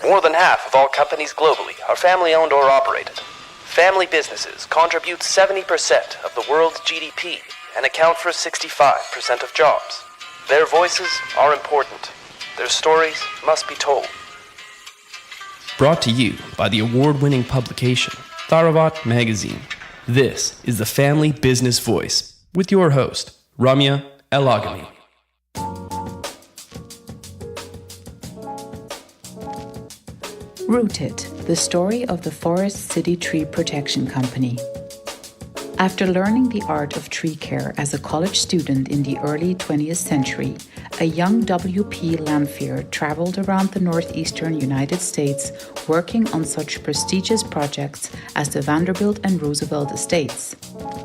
More than half of all companies globally are family-owned or operated. Family businesses contribute 70% of the world's GDP and account for 65% of jobs. Their voices are important. Their stories must be told. Brought to you by the award-winning publication, Tharawat magazine. This is the Family Business Voice with your host, Ramya El-Agami. Rooted, the story of the Forest City Tree Protection Company. After learning the art of tree care as a college student in the early 20th century, a young W.P. Lanphear traveled around the northeastern United States working on such prestigious projects as the Vanderbilt and Roosevelt estates.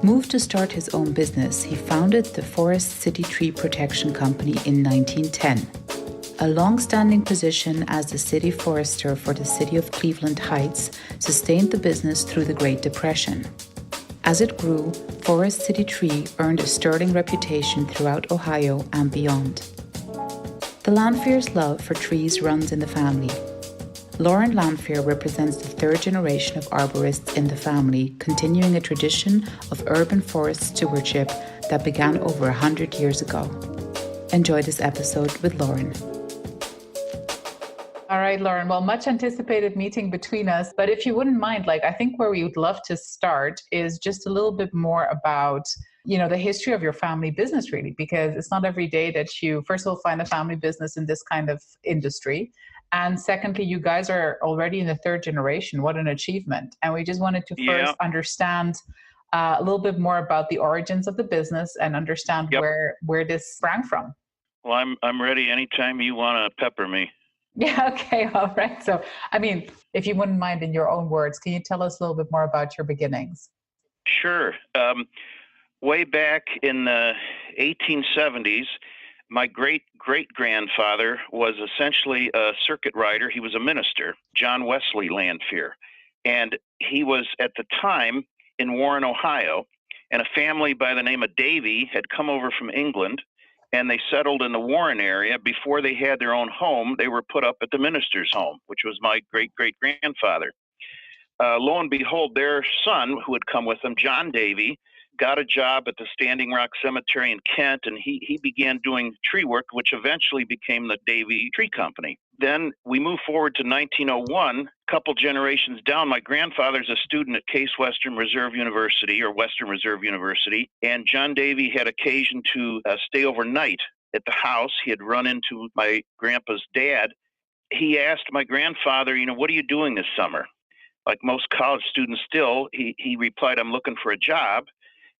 Moved to start his own business, he founded the Forest City Tree Protection Company in 1910. A long-standing position as the city forester for the city of Cleveland Heights sustained the business through the Great Depression. As it grew, Forest City Tree earned a sterling reputation throughout Ohio and beyond. The Lanphears' love for trees runs in the family. Lauren Lanphear represents the third generation of arborists in the family, continuing a tradition of urban forest stewardship that began over 100 years ago. Enjoy this episode with Lauren. All right, Lauren. Well, much anticipated meeting between us. But if you wouldn't mind, I think where we would love to start is just a little bit more about, the history of your family business, really, because it's not every day that you, first of all, find a family business in this kind of industry. And secondly, you guys are already in the third generation. What an achievement. And we just wanted to first understand a little bit more about the origins of the business and understand where this sprang from. Well, I'm ready anytime you want to pepper me. Yeah, okay, all right. So, if you wouldn't mind in your own words, can you tell us a little bit more about your beginnings? Sure. Way back in the 1870s, my great-great-grandfather was essentially a circuit rider. He was a minister, John Wesley Lanphear. And he was, at the time, in Warren, Ohio, and a family by the name of Davy had come over from England, and they settled in the Warren area. Before they had their own home, they were put up at the minister's home, which was my great-great-grandfather. Lo and behold, their son, who had come with them, John Davy, got a job at the Standing Rock Cemetery in Kent, and he began doing tree work, which eventually became the Davy Tree Company. Then we move forward to 1901, a couple generations down. My grandfather's a student at Case Western Reserve University, or Western Reserve University, and John Davy had occasion to stay overnight at the house. He had run into my grandpa's dad. He asked my grandfather, what are you doing this summer? Like most college students still, he replied, I'm looking for a job.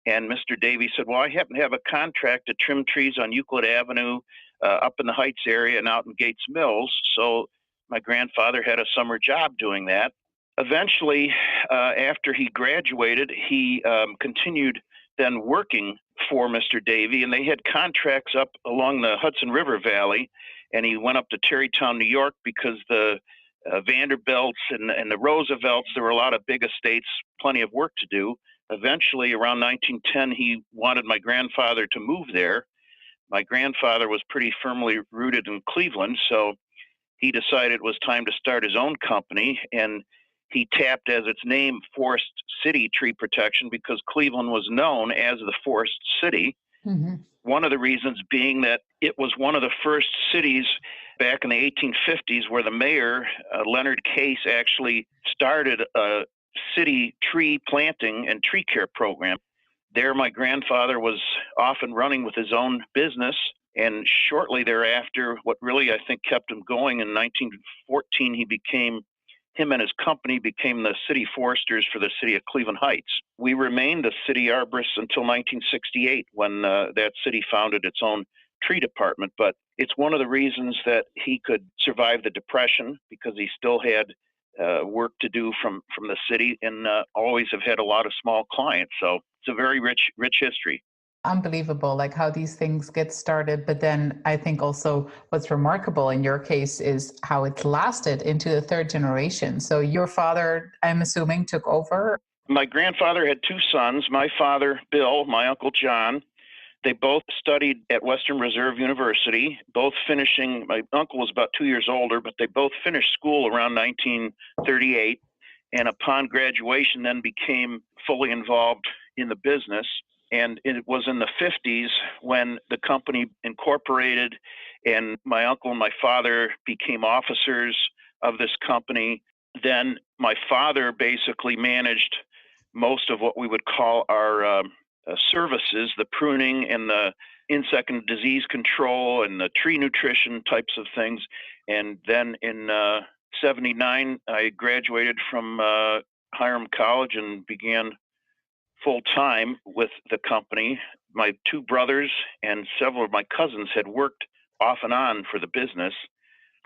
And Mr. Davy said, well, I happen to have a contract to trim trees on Euclid Avenue, up in the Heights area and out in Gates Mills. So my grandfather had a summer job doing that. Eventually, after he graduated, he continued then working for Mr. Davy, and they had contracts up along the Hudson River Valley, and he went up to Tarrytown, New York, because the Vanderbilts and the Roosevelts, there were a lot of big estates, plenty of work to do. Eventually, around 1910, he wanted my grandfather to move there. My grandfather was pretty firmly rooted in Cleveland, so he decided it was time to start his own company, and he tapped as its name Forest City Tree Protection because Cleveland was known as the Forest City. Mm-hmm. One of the reasons being that it was one of the first cities back in the 1850s where the mayor, Leonard Case, actually started a city tree planting and tree care program. There, my grandfather was off and running with his own business, and shortly thereafter, what really I think kept him going, in 1914, him and his company became the city foresters for the city of Cleveland Heights. We remained the city arborists until 1968, when that city founded its own tree department. But it's one of the reasons that he could survive the Depression, because he still had work to do from the city, and always have had a lot of small clients. So it's a very rich history. Unbelievable, how these things get started. But then I think also what's remarkable in your case is how it's lasted into the third generation. So your father, I'm assuming, took over? My grandfather had two sons. My father, Bill, my uncle John, They both studied at Western Reserve University, both finishing, my uncle was about 2 years older, but they both finished school around 1938. And upon graduation, then became fully involved in the business. And it was in the 50s when the company incorporated, and my uncle and my father became officers of this company. Then my father basically managed most of what we would call our services, the pruning and the insect and disease control and the tree nutrition types of things. And then in 79, I graduated from Hiram College and began full-time with the company. My two brothers and several of my cousins had worked off and on for the business.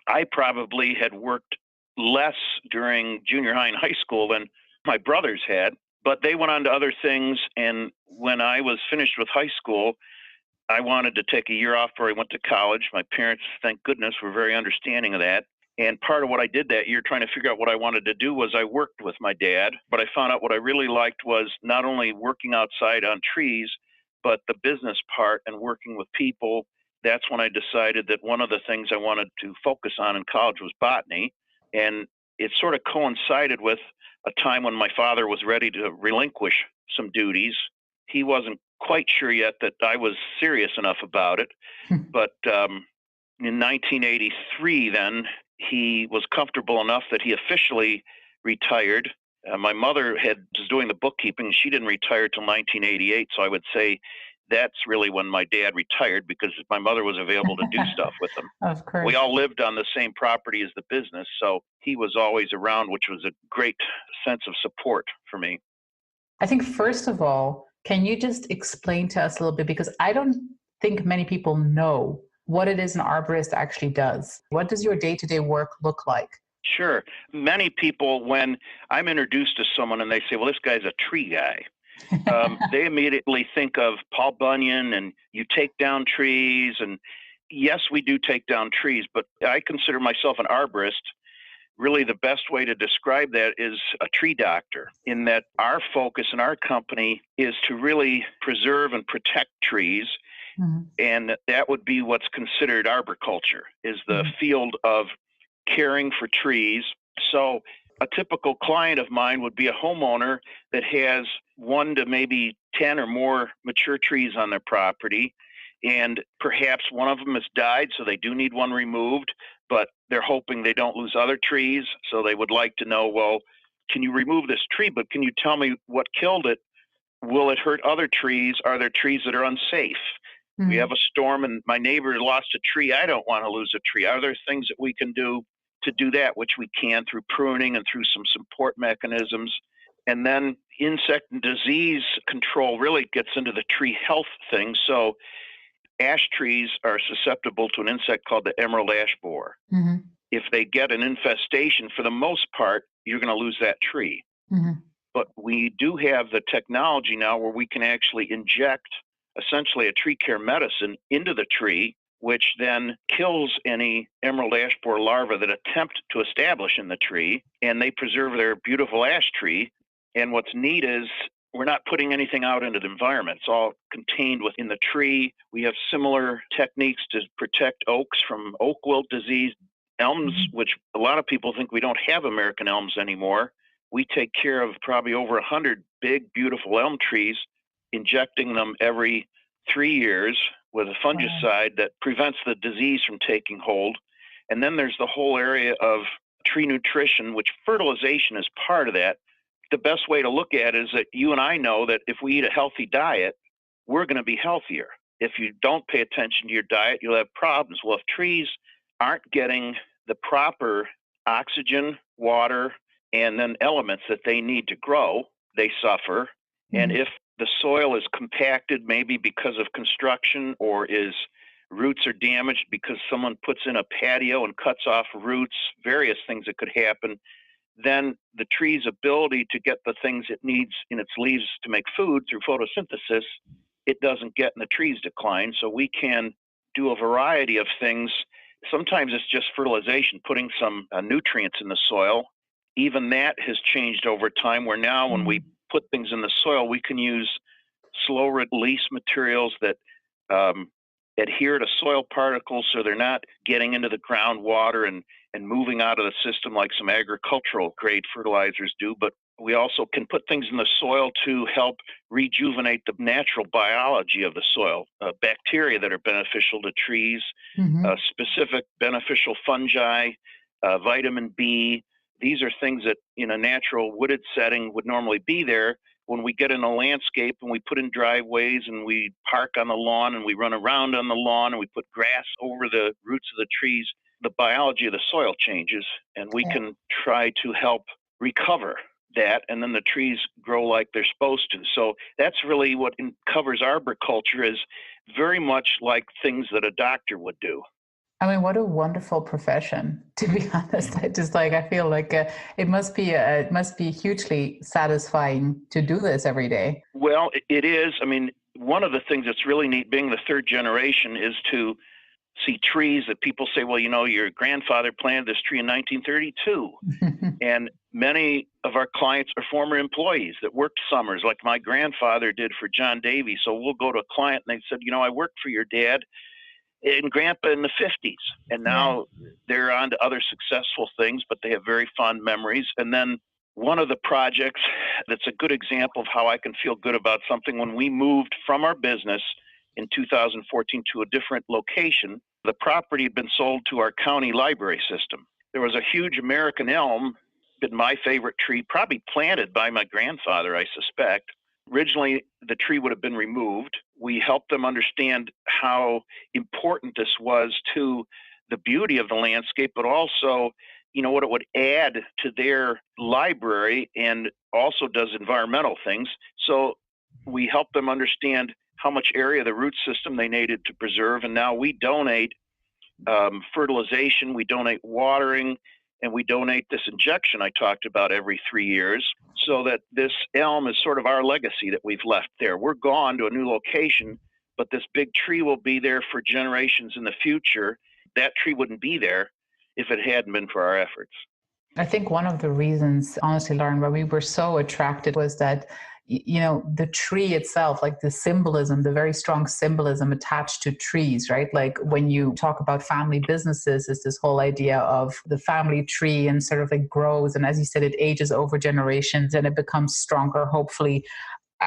I probably had worked less during junior high and high school than my brothers had, but they went on to other things. And when I was finished with high school, I wanted to take a year off before I went to college. My parents, thank goodness, were very understanding of that. And part of what I did that year, trying to figure out what I wanted to do, was I worked with my dad. But I found out what I really liked was not only working outside on trees, but the business part and working with people. That's when I decided that one of the things I wanted to focus on in college was botany. And it sort of coincided with a time when my father was ready to relinquish some duties. He wasn't quite sure yet that I was serious enough about it. But in 1983, then, he was comfortable enough that he officially retired. My mother was doing the bookkeeping. She didn't retire till 1988. So I would say that's really when my dad retired, because my mother was available to do stuff with him. Of course. We all lived on the same property as the business, so he was always around, which was a great sense of support for me. I think, first of all, can you just explain to us a little bit, because I don't think many people know what it is an arborist actually does. What does your day-to-day work look like? Sure. Many people, when I'm introduced to someone and they say, well, this guy's a tree guy, they immediately think of Paul Bunyan and you take down trees. And yes, we do take down trees, but I consider myself an arborist. Really, the best way to describe that is a tree doctor, in that our focus in our company is to really preserve and protect trees. Mm-hmm. And that would be what's considered arboriculture, is the field of caring for trees. So a typical client of mine would be a homeowner that has 1 to maybe 10 or more mature trees on their property, and perhaps one of them has died, so they do need one removed, but they're hoping they don't lose other trees. So they would like to know, well, can you remove this tree, but can you tell me what killed it? Will it hurt other trees? Are there trees that are unsafe? We have a storm and my neighbor lost a tree. I don't want to lose a tree. Are there things that we can do to do that, which we can through pruning and through some support mechanisms? And then insect and disease control really gets into the tree health thing. So ash trees are susceptible to an insect called the emerald ash borer. Mm-hmm. If they get an infestation, for the most part, you're going to lose that tree. Mm-hmm. But we do have the technology now where we can actually inject essentially a Treecare medicine into the tree, which then kills any emerald ash borer larvae that attempt to establish in the tree, and they preserve their beautiful ash tree. And what's neat is we're not putting anything out into the environment. It's all contained within the tree. We have similar techniques to protect oaks from oak wilt disease. Elms, which a lot of people think we don't have American elms anymore. We take care of probably over 100 big, beautiful elm trees, injecting them every 3 years with a fungicide that prevents the disease from taking hold. And then there's the whole area of tree nutrition, which fertilization is part of that. The best way to look at it is that you and I know that if we eat a healthy diet, we're going to be healthier. If you don't pay attention to your diet, you'll have problems. Well, if trees aren't getting the proper oxygen, water, and then elements that they need to grow, they suffer. And if the soil is compacted, maybe because of construction, or roots are damaged because someone puts in a patio and cuts off roots, various things that could happen, then the tree's ability to get the things it needs in its leaves to make food through photosynthesis, it doesn't get, and the trees decline. So we can do a variety of things. Sometimes it's just fertilization, putting some nutrients in the soil. Even that has changed over time, where now when we put things in the soil, we can use slow release materials that adhere to soil particles so they're not getting into the groundwater and moving out of the system like some agricultural grade fertilizers do. But we also can put things in the soil to help rejuvenate the natural biology of the soil, bacteria that are beneficial to trees, specific beneficial fungi, vitamin B. These are things that in a natural wooded setting would normally be there. When we get in a landscape and we put in driveways and we park on the lawn and we run around on the lawn and we put grass over the roots of the trees, the biology of the soil changes, and we can try to help recover that, and then the trees grow like they're supposed to. So that's really what covers arboriculture, is very much like things that a doctor would do. I mean, what a wonderful profession, to be honest. I feel like it must be hugely satisfying to do this every day. Well, it is. I mean, one of the things that's really neat, being the third generation, is to see trees that people say, well, your grandfather planted this tree in 1932. And many of our clients are former employees that worked summers, like my grandfather did for John Davy. So we'll go to a client and they said, I worked for your dad and grandpa in the 50s. And now they're on to other successful things, but they have very fond memories. And then one of the projects that's a good example of how I can feel good about something, when we moved from our business in 2014 to a different location, the property had been sold to our county library system. There was a huge American elm, been my favorite tree, probably planted by my grandfather, I suspect. Originally, the tree would have been removed. We helped them understand how important this was to the beauty of the landscape, but also, what it would add to their library, and also does environmental things. So we helped them understand how much area of the root system they needed to preserve. And now we donate fertilization, we donate watering, and we donate this injection I talked about every 3 years, so that this elm is sort of our legacy that we've left there. We're gone to a new location, but this big tree will be there for generations in the future. That tree wouldn't be there if it hadn't been for our efforts. I think one of the reasons, honestly, Lauren, why we were so attracted was that, the tree itself, like the symbolism, the very strong symbolism attached to trees, right? Like when you talk about family businesses, it's this whole idea of the family tree, and sort of it grows. And as you said, it ages over generations and it becomes stronger, hopefully.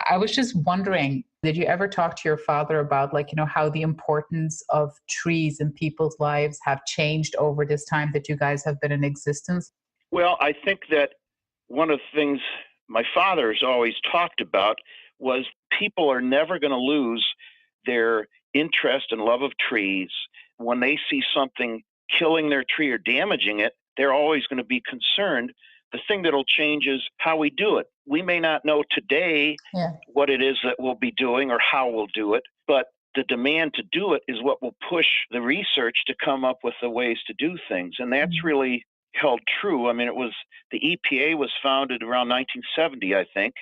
I was just wondering, did you ever talk to your father about how the importance of trees in people's lives have changed over this time that you guys have been in existence? Well, I think that one of the things my father's always talked about was people are never going to lose their interest and love of trees. When they see something killing their tree or damaging it, they're always going to be concerned. The thing that'll change is how we do it. We may not know today what it is that we'll be doing or how we'll do it, but the demand to do it is what will push the research to come up with the ways to do things. And that's really held true. I mean, the EPA was founded around 1970, I think.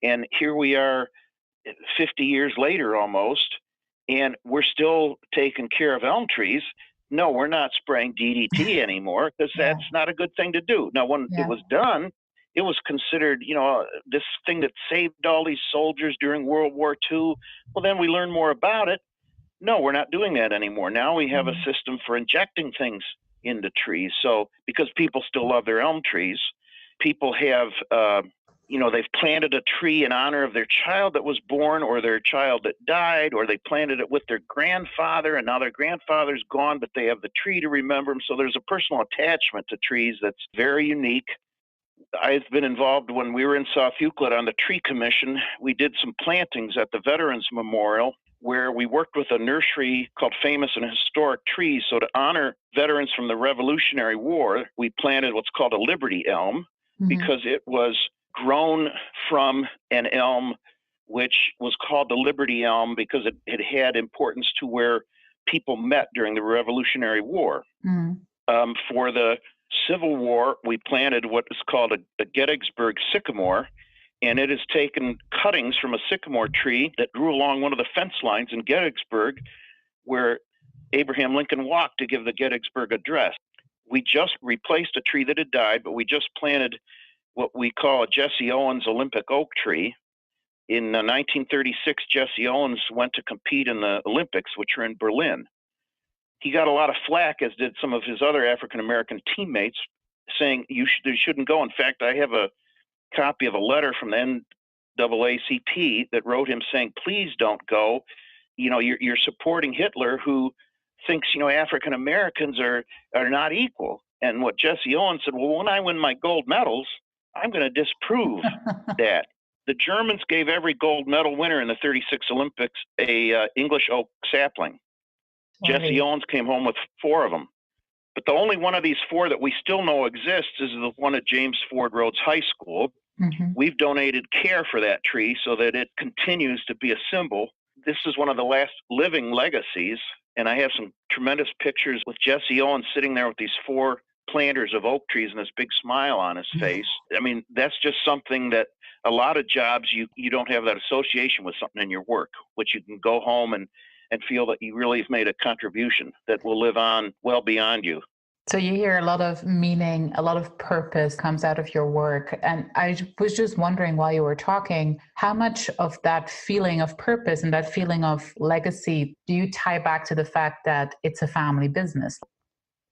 And here we are 50 years later almost, and we're still taking care of elm trees. No, we're not spraying DDT anymore, because that's not a good thing to do. Now, when it was done, it was considered, this thing that saved all these soldiers during World War II. Well, then we learned more about it. No, we're not doing that anymore. Now we have a system for injecting things into trees. So because people still love their elm trees, people have, they've planted a tree in honor of their child that was born, or their child that died, or they planted it with their grandfather and now their grandfather's gone, but they have the tree to remember him. So there's a personal attachment to trees that's very unique. I've been involved when we were in South Euclid on the tree commission. We did some plantings at the Veterans Memorial, where we worked with a nursery called Famous and Historic Trees. So to honor veterans from the Revolutionary War, we planted what's called a Liberty elm, because it was grown from an elm which was called the Liberty elm because it had importance to where people met during the Revolutionary War. For the Civil War, we planted what is called a Gettysburg sycamore, and it has taken cuttings from a sycamore tree that grew along one of the fence lines in Gettysburg, where Abraham Lincoln walked to give the Gettysburg Address. We just replaced a tree that had died, but we just planted what we call a Jesse Owens Olympic oak tree. In 1936, Jesse Owens went to compete in the Olympics, which were in Berlin. He got a lot of flack, as did some of his other African-American teammates, saying you shouldn't go. In fact, I have a copy of a letter from the NAACP that wrote him saying, please don't go. You're supporting Hitler, who thinks, African-Americans are not equal. And what Jesse Owens said, well, when I win my gold medals, I'm going to disprove that. The Germans gave every gold medal winner in the 36 Olympics a English oak sapling. Right. Jesse Owens came home with 4 of them. But the only one of these 4 that we still know exists is the one at James Ford Rhodes High School. Mm-hmm. We've donated care for that tree so that it continues to be a symbol. This is one of the last living legacies, and I have some tremendous pictures with Jesse Owens sitting there with these 4 planters of oak trees and this big smile on his face. I mean, that's just something that a lot of jobs, you don't have that association with something in your work, which you can go home and feel that you really have made a contribution that will live on well beyond you. So you hear a lot of meaning, a lot of purpose comes out of your work. And I was just wondering while you were talking, how much of that feeling of purpose and that feeling of legacy do you tie back to the fact that it's a family business?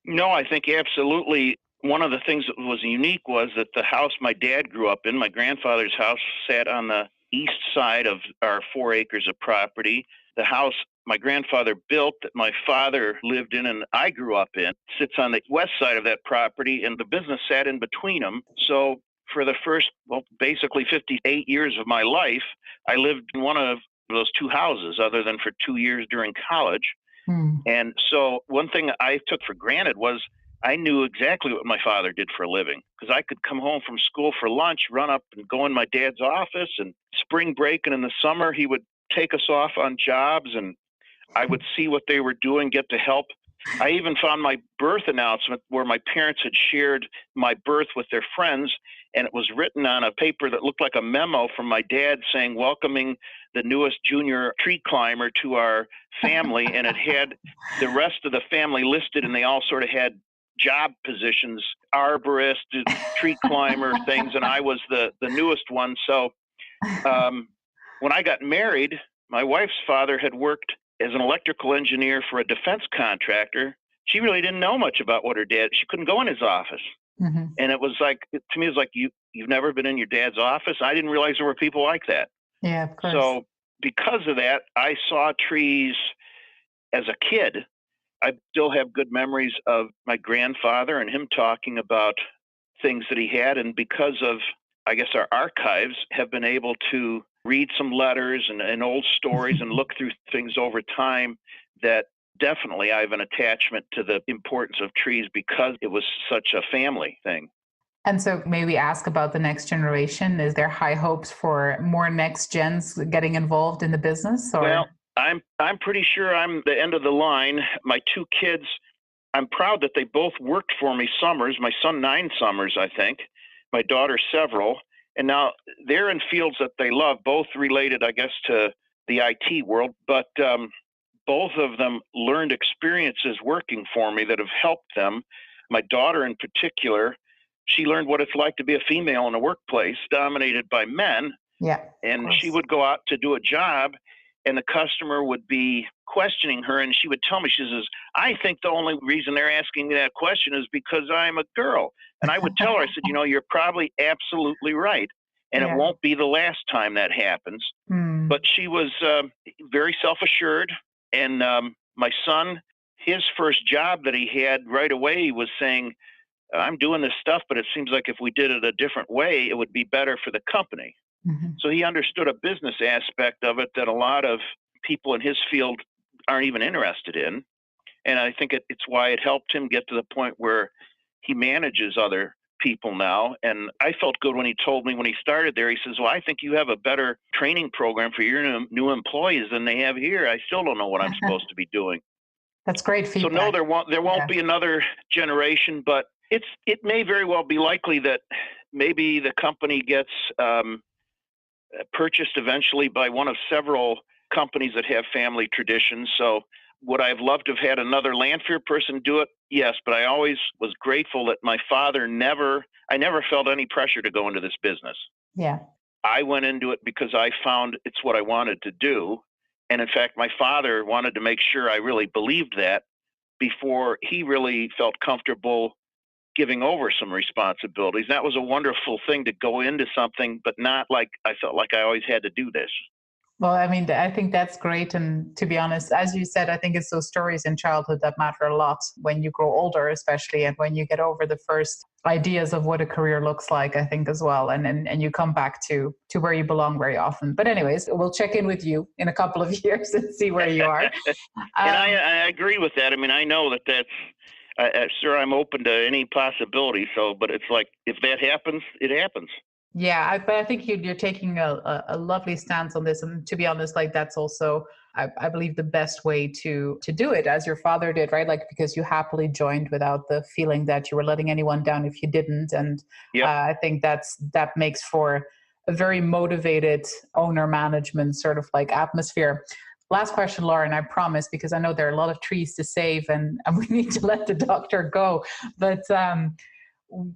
No, I think absolutely. One of the things that was unique was that the house my dad grew up in, my grandfather's house, sat on the east side of our 4 acres of property. The house my grandfather built that my father lived in and I grew up in sits on the west side of that property, and the business sat in between them. So for the first, basically 58 years of my life, I lived in one of those 2 houses other than for 2 years during college. And so one thing I took for granted was I knew exactly what my father did for a living, because I could come home from school for lunch, run up and go in my dad's office, and spring break and in the summer he would take us off on jobs and I would see what they were doing, get to help. I even found my birth announcement where my parents had shared my birth with their friends, and it was written on a paper that looked like a memo from my dad saying, welcoming the newest junior tree climber to our family, and it had the rest of the family listed, and they all sort of had job positions, arborist, tree climber things, and I was the newest one. So when I got married, my wife's father had worked as an electrical engineer for a defense contractor. She really didn't know much about what her dad, she couldn't go in his office. Mm-hmm. And it was like, to me, it was like, you've never been in your dad's office? I didn't realize there were people like that. Yeah, of course. So because of that, I saw trees as a kid. I still have good memories of my grandfather and him talking about things that he had. And because of, I guess, our archives, have been able to read some letters and old stories and look through things over time, that definitely I have an attachment to the importance of trees because it was such a family thing. And so maybe ask about the next generation. Is there high hopes for more next gens getting involved in the business? Or? Well, I'm pretty sure I'm the end of the line. My 2 kids, I'm proud that they both worked for me summers. My son 9 summers, I think. My daughter several. And now they're in fields that they love, both related, I guess, to the IT world. But both of them learned experiences working for me that have helped them. My daughter in particular, she learned what it's like to be a female in a workplace dominated by men. Yeah. And she would go out to do a job, and the customer would be questioning her, and she would tell me, she says, I think the only reason they're asking me that question is because I'm a girl. And I would tell her, I said, you're probably absolutely right. And it won't be the last time that happens. But she was very self-assured. And my son, his first job that he had right away was saying, I'm doing this stuff, but it seems like if we did it a different way, it would be better for the company. Mm-hmm. So he understood a business aspect of it that a lot of people in his field aren't even interested in. And I think it's why it helped him get to the point where he manages other people now. And I felt good when he told me when he started there, he says, well, I think you have a better training program for your new employees than they have here. I still don't know what I'm supposed to be doing. That's great feedback. So no, there won't be another generation, but it may very well be likely that maybe the company gets purchased eventually by one of several companies that have family traditions. So would I have loved to have had another Lanphear person do it? Yes, but I always was grateful that my father I never felt any pressure to go into this business. Yeah. I went into it because I found it's what I wanted to do. And in fact, my father wanted to make sure I really believed that before he really felt comfortable giving over some responsibilities. That was a wonderful thing to go into something, but not like I felt like I always had to do this. Well, I mean, I think that's great. And to be honest, as you said, I think it's those stories in childhood that matter a lot when you grow older, especially, and when you get over the first ideas of what a career looks like, I think as well. And you come back to where you belong very often. But anyways, we'll check in with you in a couple of years and see where you are. And I agree with that. I mean, I know that's, sure, I'm open to any possibility. So, but it's like, if that happens, it happens. Yeah, but I think you're taking a lovely stance on this, and to be honest, like that's also, I believe, the best way to do it, as your father did, right? Like because you happily joined without the feeling that you were letting anyone down if you didn't, and Yep. I think that makes for a very motivated owner management sort of like atmosphere. Last question, Lauren, I promise, because I know there are a lot of trees to save, and we need to let the doctor go, but.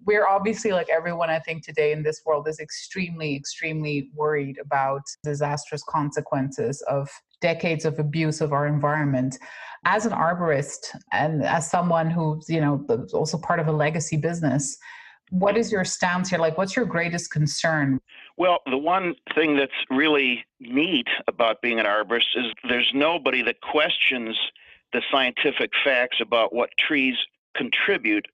We're obviously, like everyone, I think today in this world is extremely, extremely worried about disastrous consequences of decades of abuse of our environment. As an arborist and as someone who's, also part of a legacy business, what is your stance here? Like, what's your greatest concern? Well, the one thing that's really neat about being an arborist is there's nobody that questions the scientific facts about what trees contribute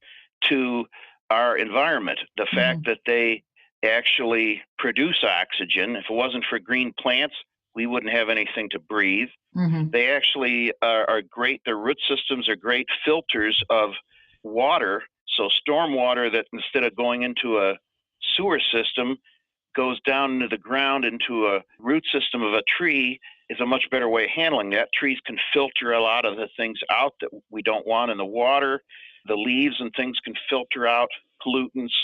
to our environment. The fact that they actually produce oxygen. If it wasn't for green plants, we wouldn't have anything to breathe. They actually are great. Their root systems are great filters of water. So storm water that instead of going into a sewer system goes down into the ground into a root system of a tree is a much better way of handling that. Trees can filter a lot of the things out that we don't want in the water. The leaves and things can filter out pollutants.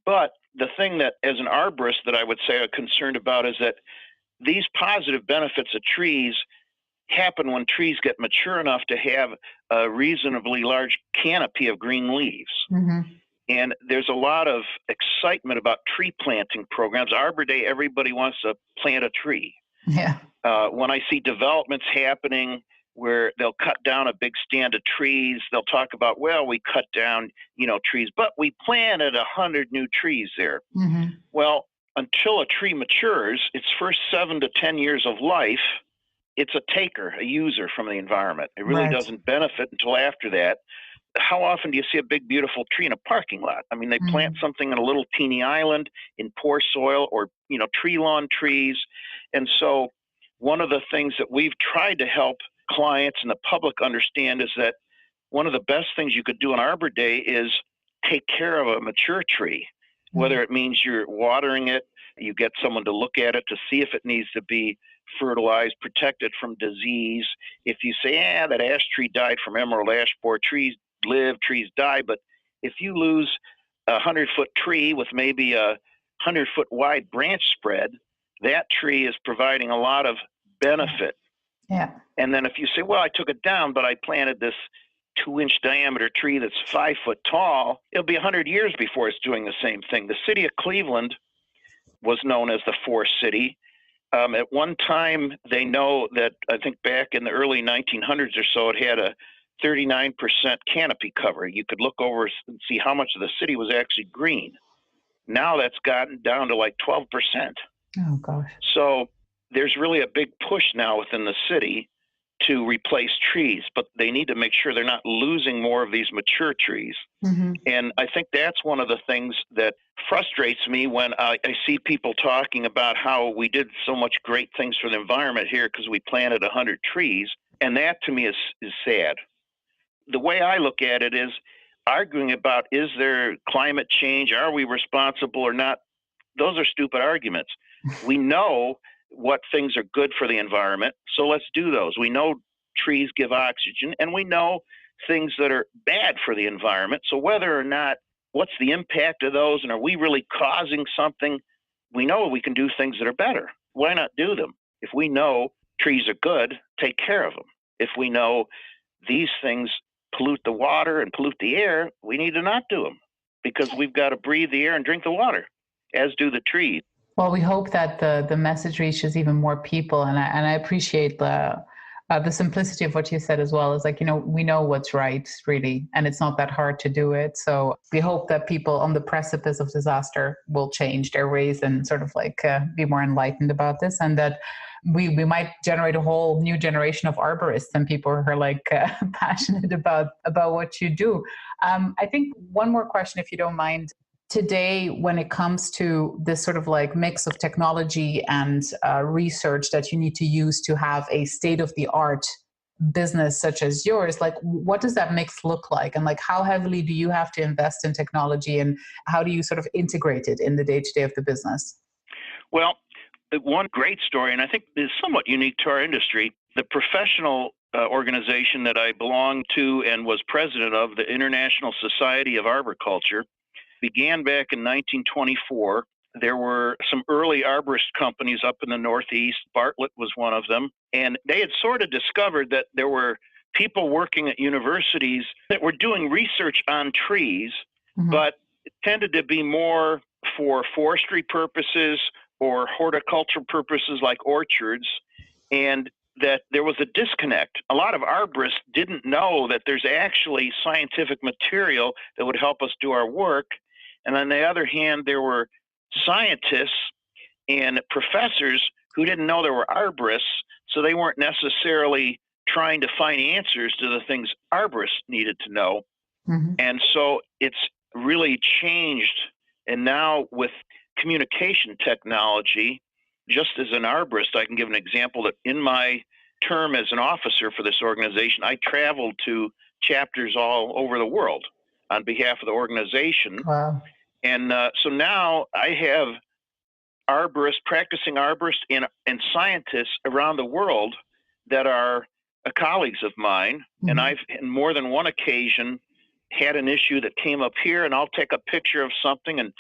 But the thing that, as an arborist, that I would say I'm concerned about is that these positive benefits of trees happen when trees get mature enough to have a reasonably large canopy of green leaves. And there's a lot of excitement about tree planting programs. Arbor Day, everybody wants to plant a tree. Yeah. When I see developments happening where they'll cut down a big stand of trees, they'll talk about, well, we cut down, trees, but we planted 100 new trees there. Well, until a tree matures, its first 7 to 10 years of life, it's a taker, a user from the environment. It really doesn't benefit until after that. How often do you see a big, beautiful tree in a parking lot? I mean, they plant something in a little teeny island in poor soil or, tree lawn trees. And so one of the things that we've tried to help clients and the public understand is that one of the best things you could do on Arbor Day is take care of a mature tree, whether it means you're watering it, you get someone to look at it to see if it needs to be fertilized, protected from disease. If you say, that ash tree died from emerald ash borer, trees live, trees die, but if you lose a 100-foot tree with maybe a 100-foot wide branch spread, that tree is providing a lot of benefit. Yeah. And then if you say, well, I took it down, but I planted this 2-inch diameter tree that's 5 foot tall, it'll be 100 years before it's doing the same thing. The city of Cleveland was known as the Forest City. At one time, they know that I think back in the early 1900s or so, it had a 39% canopy cover. You could look over and see how much of the city was actually green. Now that's gotten down to like 12%. Oh, gosh. So there's really a big push now within the city to replace trees, but they need to make sure they're not losing more of these mature trees. And I think that's one of the things that frustrates me when I see people talking about how we did so much great things for the environment here because we planted 100 trees. And that to me is sad. The way I look at it is arguing about, is there climate change? Are we responsible or not? Those are stupid arguments. We know what things are good for the environment, so let's do those. We know trees give oxygen, and we know things that are bad for the environment. So whether or not, what's the impact of those, and are we really causing something? We know we can do things that are better. Why not do them? If we know trees are good, take care of them. If we know these things pollute the water and pollute the air, we need to not do them because we've got to breathe the air and drink the water, as do the trees. Well, we hope that the message reaches even more people, and I appreciate the simplicity of what you said as well. Is like, we know what's right, really, and it's not that hard to do it. So we hope that people on the precipice of disaster will change their ways and sort of like be more enlightened about this, and that we might generate a whole new generation of arborists and people who are like passionate about what you do. I think one more question, if you don't mind. Today, when it comes to this sort of like mix of technology and research that you need to use to have a state-of-the-art business such as yours, like what does that mix look like? And like how heavily do you have to invest in technology, and how do you sort of integrate it in the day-to-day of the business? Well, one great story, and I think is somewhat unique to our industry, the professional organization that I belong to and was president of, the International Society of Arboriculture, began back in 1924. There were some early arborist companies up in the Northeast. Bartlett was one of them. And they had sort of discovered that there were people working at universities that were doing research on trees, but it tended to be more for forestry purposes or horticultural purposes like orchards, and that there was a disconnect. A lot of arborists didn't know that there's actually scientific material that would help us do our work. And on the other hand, there were scientists and professors who didn't know there were arborists, so they weren't necessarily trying to find answers to the things arborists needed to know. And so it's really changed. And now with communication technology, just as an arborist, I can give an example that in my term as an officer for this organization, I traveled to chapters all over the world on behalf of the organization. Wow. And so now I have practicing arborists and scientists around the world that are colleagues of mine. And I've, in more than one occasion, had an issue that came up here, and I'll take a picture of something and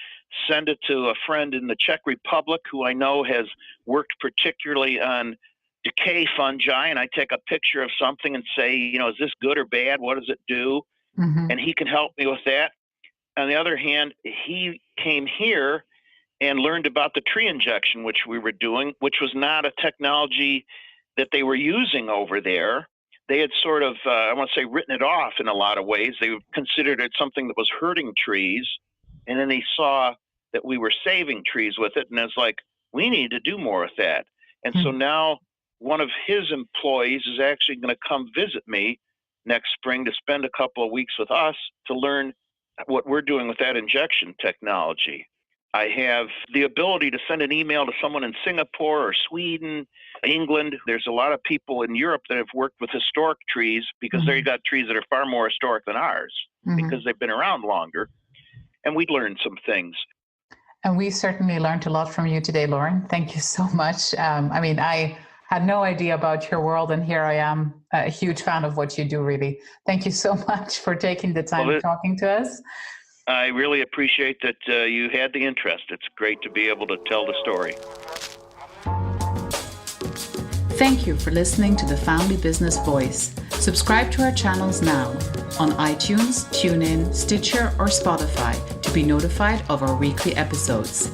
send it to a friend in the Czech Republic who I know has worked particularly on decay fungi, and I take a picture of something and say, is this good or bad? What does it do? And he can help me with that. On the other hand, he came here and learned about the tree injection, which we were doing, which was not a technology that they were using over there. They had sort of, I want to say, written it off in a lot of ways. They considered it something that was hurting trees. And then they saw that we were saving trees with it. And it's like, we need to do more with that. And so now one of his employees is actually going to come visit me next spring to spend a couple of weeks with us to learn what we're doing with that injection technology. I have the ability to send an email to someone in Singapore or Sweden, England. There's a lot of people in Europe that have worked with historic trees because they've got trees that are far more historic than ours because they've been around longer. And we learned some things. And we certainly learned a lot from you today, Lauren. Thank you so much. I had no idea about your world, and here I am, a huge fan of what you do, really. Thank you so much for taking the time talking to us. I really appreciate that you had the interest. It's great to be able to tell the story. Thank you for listening to the Family Business Voice. Subscribe to our channels now on iTunes, TuneIn, Stitcher, or Spotify to be notified of our weekly episodes.